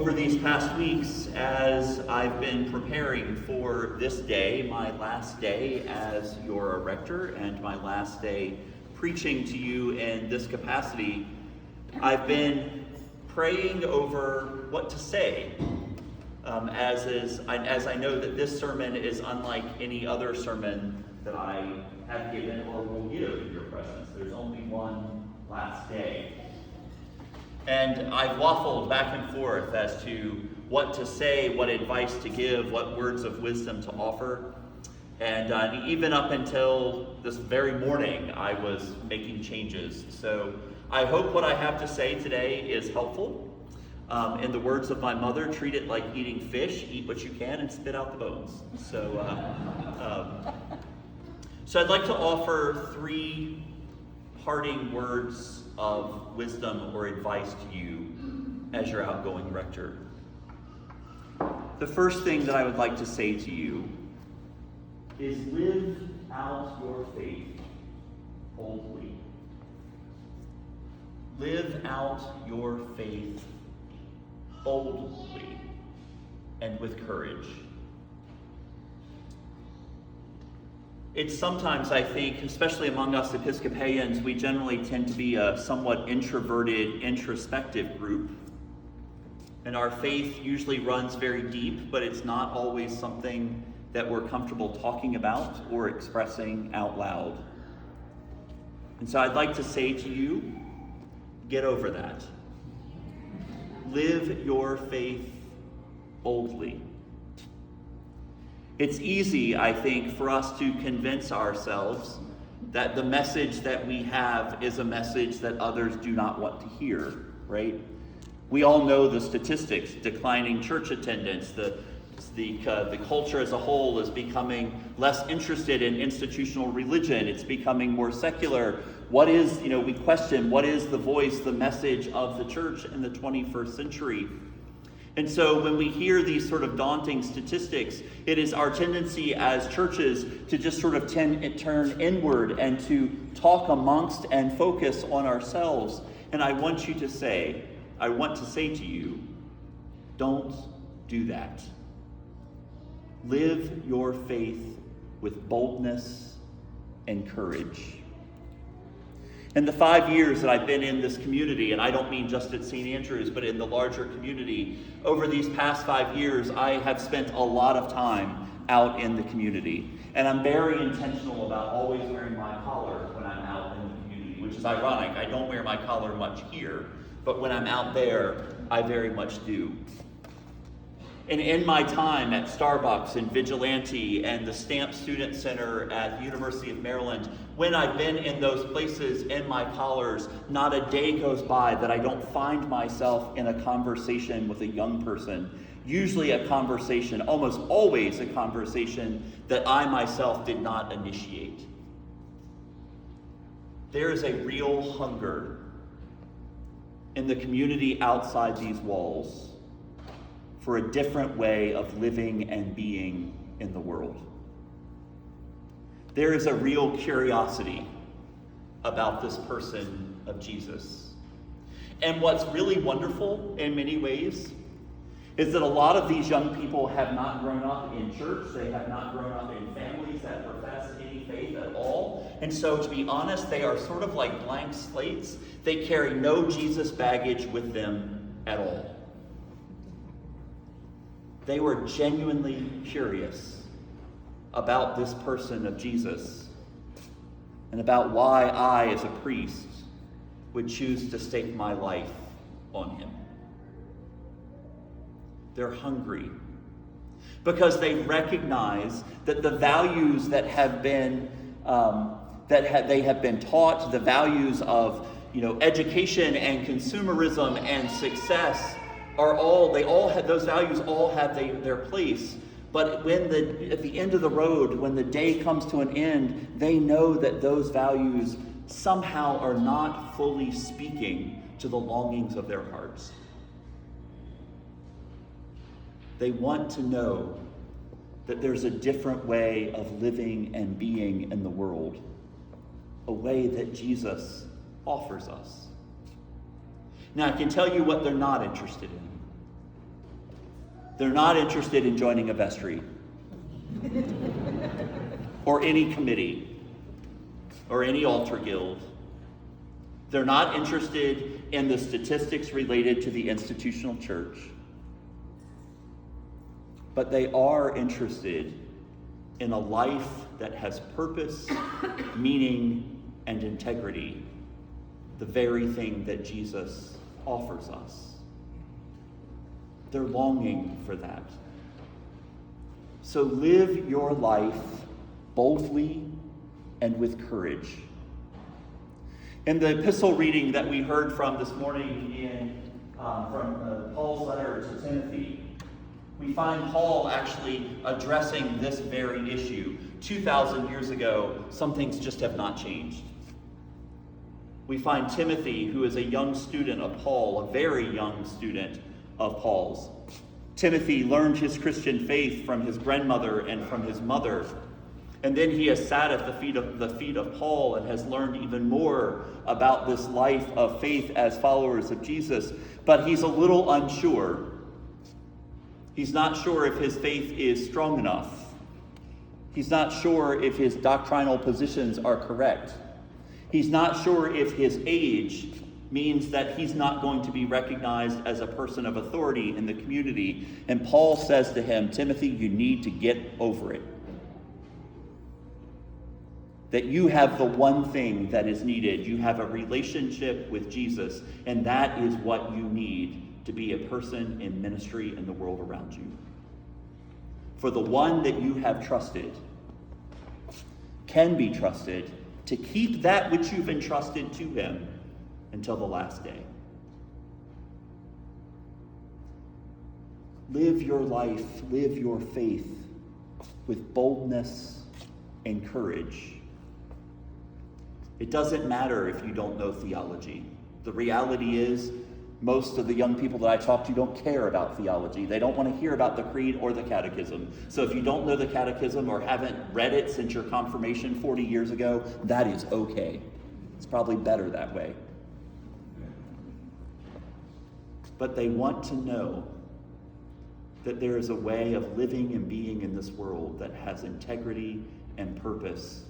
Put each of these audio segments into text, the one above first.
Over these past weeks, as I've been preparing for this day, my last day as your rector and my last day preaching to you in this capacity, I've been praying over what to say, as I know that this sermon is unlike any other sermon that I have given or will give in your presence. There's only one last day. And I've waffled back and forth as to what to say, what advice to give, what words of wisdom to offer. And even up until this very morning, I was making changes. So I hope what I have to say today is helpful. In the words of my mother, treat it like eating fish. Eat what you can and spit out the bones. So I'd like to offer three parting words of wisdom or advice to you as your outgoing rector. The first thing that I would like to say to you is live out your faith boldly. Live out your faith boldly and with courage. It's sometimes, I think, especially among us Episcopalians, we generally tend to be a somewhat introverted, introspective group. And our faith usually runs very deep, but it's not always something that we're comfortable talking about or expressing out loud. And so I'd like to say to you, get over that. Live your faith boldly. It's easy, I think, for us to convince ourselves that the message that we have is a message that others do not want to hear, right? We all know the statistics: declining church attendance, the culture as a whole is becoming less interested in institutional religion. It's becoming more secular. We question, what is the voice, the message of the church in the 21st century? And so when we hear these sort of daunting statistics, it is our tendency as churches to just sort of turn inward and to talk amongst and focus on ourselves. And I want to say to you, don't do that. Live your faith with boldness and courage. In the 5 years that I've been in this community, and I don't mean just at St. Andrews, but in the larger community, over these past 5 years, I have spent a lot of time out in the community. And I'm very intentional about always wearing my collar when I'm out in the community, which is ironic. I don't wear my collar much here, but when I'm out there, I very much do. And in my time at Starbucks and Vigilante and the Stamp Student Center at the University of Maryland, when I've been in those places in my collars, not a day goes by that I don't find myself in a conversation with a young person. Usually a conversation, almost always a conversation that I myself did not initiate. There is a real hunger in the community outside these walls for a different way of living and being in the world. There is a real curiosity about this person of Jesus. And what's really wonderful in many ways is that a lot of these young people have not grown up in church. They have not grown up in families that profess any faith at all. And so, to be honest, they are sort of like blank slates. They carry no Jesus baggage with them at all. They were genuinely curious about this person of Jesus and about why I, as a priest, would choose to stake my life on him. They're hungry because they recognize that the values that have been they have been taught, the values of education and consumerism and success, those values all have their place. But at the end of the road, when the day comes to an end, they know that those values somehow are not fully speaking to the longings of their hearts. They want to know that there's a different way of living and being in the world, a way that Jesus offers us. Now, I can tell you what they're not interested in. They're not interested in joining a vestry or any committee or any altar guild. They're not interested in the statistics related to the institutional church. But they are interested in a life that has purpose, meaning, and integrity, the very thing that Jesus offers us. They're longing for that. So live your life boldly and with courage. In the epistle reading that we heard from this morning from Paul's letter to Timothy, we find Paul actually addressing this very issue. 2,000 years ago, some things just have not changed. We find Timothy, who is a young student of Paul, a very young student of Paul's. Timothy learned his Christian faith from his grandmother and from his mother. And then he has sat at the feet of Paul and has learned even more about this life of faith as followers of Jesus. But he's a little unsure. He's not sure if his faith is strong enough. He's not sure if his doctrinal positions are correct. He's not sure if his age means that he's not going to be recognized as a person of authority in the community. And Paul says to him, Timothy, you need to get over it. That you have the one thing that is needed. You have a relationship with Jesus, and that is what you need to be a person in ministry in the world around you. For the one that you have trusted can be trusted to keep that which you've entrusted to him until the last day. Live your life, live your faith with boldness and courage. It doesn't matter if you don't know theology. The reality is, most of the young people that I talk to don't care about theology. They don't want to hear about the creed or the catechism. So if you don't know the catechism or haven't read it since your confirmation 40 years ago, that is okay. It's probably better that way. But they want to know that there is a way of living and being in this world that has integrity and purpose.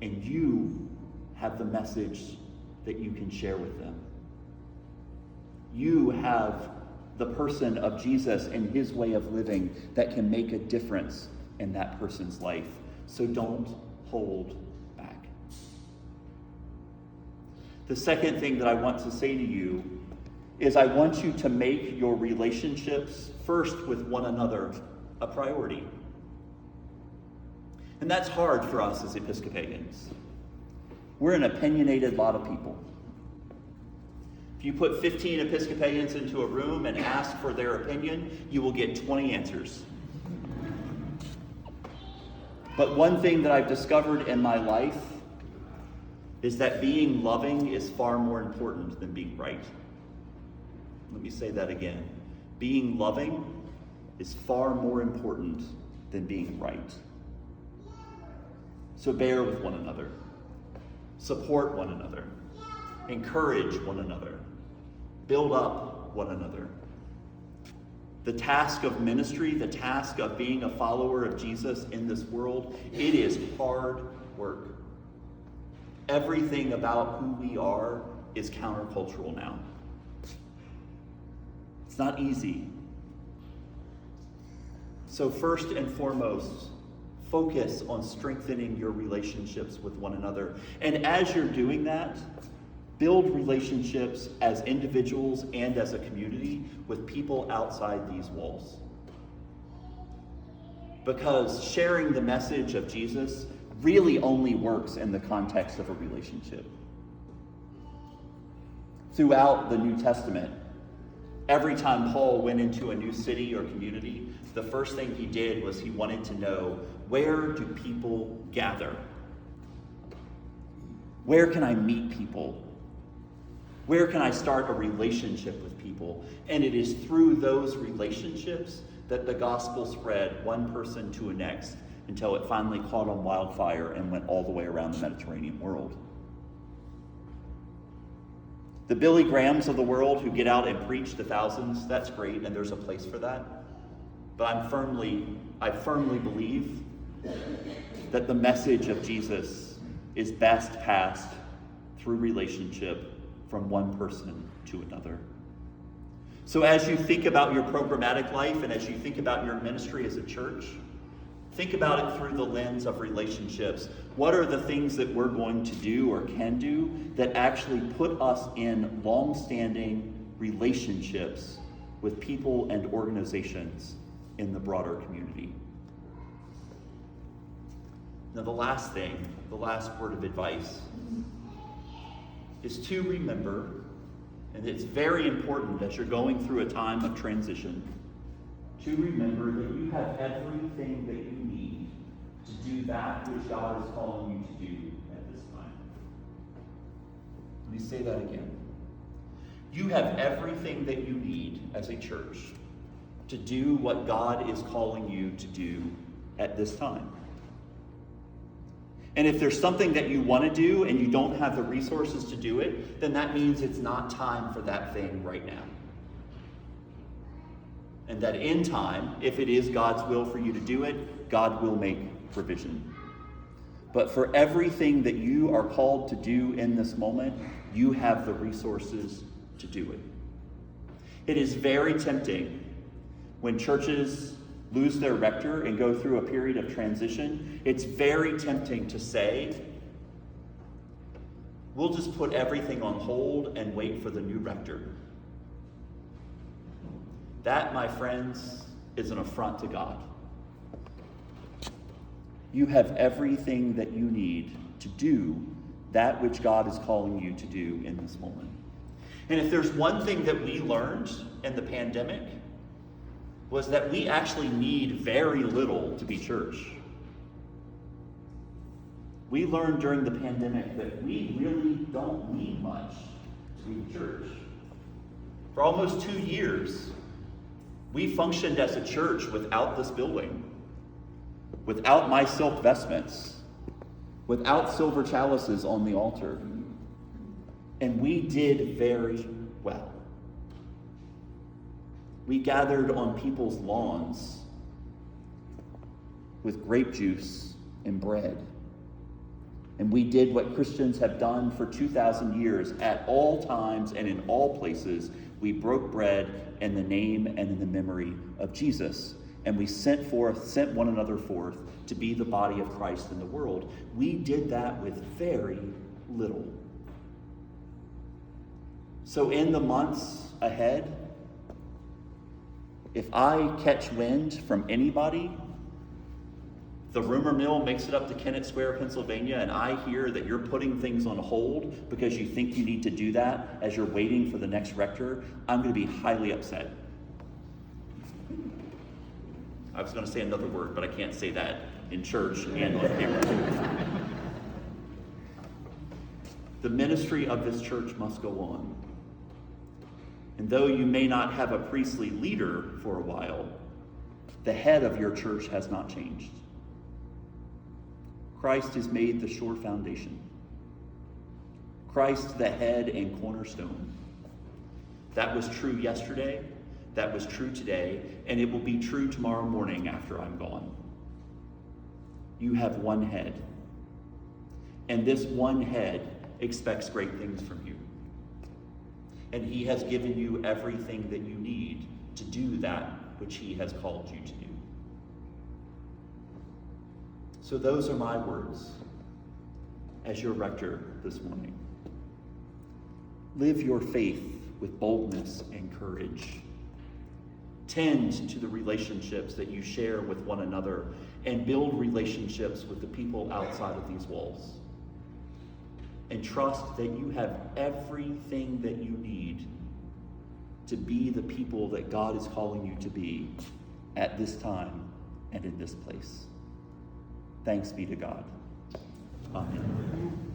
And you have the message that you can share with them. You have the person of Jesus and his way of living that can make a difference in that person's life. So don't hold back. The second thing that I want to say to you is I want you to make your relationships first with one another a priority. And that's hard for us as Episcopalians. We're an opinionated lot of people. If you put 15 Episcopalians into a room and ask for their opinion, you will get 20 answers. But one thing that I've discovered in my life is that being loving is far more important than being right. Let me say that again. Being loving is far more important than being right. So bear with one another. Support one another. Encourage one another. Build up one another. The task of ministry, the task of being a follower of Jesus in this world, it is hard work. Everything about who we are is countercultural now. It's not easy. So first and foremost, focus on strengthening your relationships with one another. And as you're doing that, build relationships as individuals and as a community with people outside these walls. Because sharing the message of Jesus really only works in the context of a relationship. Throughout the New Testament, every time Paul went into a new city or community, the first thing he did was he wanted to know, where do people gather? Where can I meet people? Where can I start a relationship with people? And it is through those relationships that the gospel spread one person to the next until it finally caught on wildfire and went all the way around the Mediterranean world. The Billy Grahams of the world who get out and preach to thousands, that's great, and there's a place for that. But I firmly believe that the message of Jesus is best passed through relationship from one person to another. So as you think about your programmatic life and as you think about your ministry as a church, think about it through the lens of relationships. What are the things that we're going to do or can do that actually put us in long-standing relationships with people and organizations in the broader community? Now the last word of advice is to remember, and it's very important as you're going through a time of transition, to remember that you have everything that you need to do that which God is calling you to do at this time. Let me say that again. You have everything that you need as a church to do what God is calling you to do at this time. And if there's something that you want to do and you don't have the resources to do it, then that means it's not time for that thing right now. And that in time, if it is God's will for you to do it, God will make provision. But for everything that you are called to do in this moment, you have the resources to do it. It is very tempting when churches lose their rector and go through a period of transition. It's very tempting to say, we'll just put everything on hold and wait for the new rector. That, my friends, is an affront to God. You have everything that you need to do that which God is calling you to do in this moment. And if there's one thing that we learned in the pandemic, was that we actually need very little to be church. We learned during the pandemic that we really don't need much to be church. For almost 2 years, we functioned as a church without this building, without my silk vestments, without silver chalices on the altar. And we did very well. We gathered on people's lawns with grape juice and bread. And we did what Christians have done for 2,000 years at all times and in all places. We broke bread in the name and in the memory of Jesus. And we sent one another forth to be the body of Christ in the world. We did that with very little. So in the months ahead, if I catch wind from anybody, the rumor mill makes it up to Kennett Square, Pennsylvania, and I hear that you're putting things on hold because you think you need to do that as you're waiting for the next rector, I'm going to be highly upset. I was going to say another word, but I can't say that in church and on camera. The ministry of this church must go on. And though you may not have a priestly leader for a while, the head of your church has not changed. Christ has made the sure foundation. Christ the head and cornerstone. That was true yesterday, that was true today, and it will be true tomorrow morning after I'm gone. You have one head, and this one head expects great things from you. And he has given you everything that you need to do that which he has called you to do. So those are my words as your rector this morning. Live your faith with boldness and courage. Tend to the relationships that you share with one another and build relationships with the people outside of these walls. And trust that you have everything that you need to be the people that God is calling you to be at this time and in this place. Thanks be to God. Amen.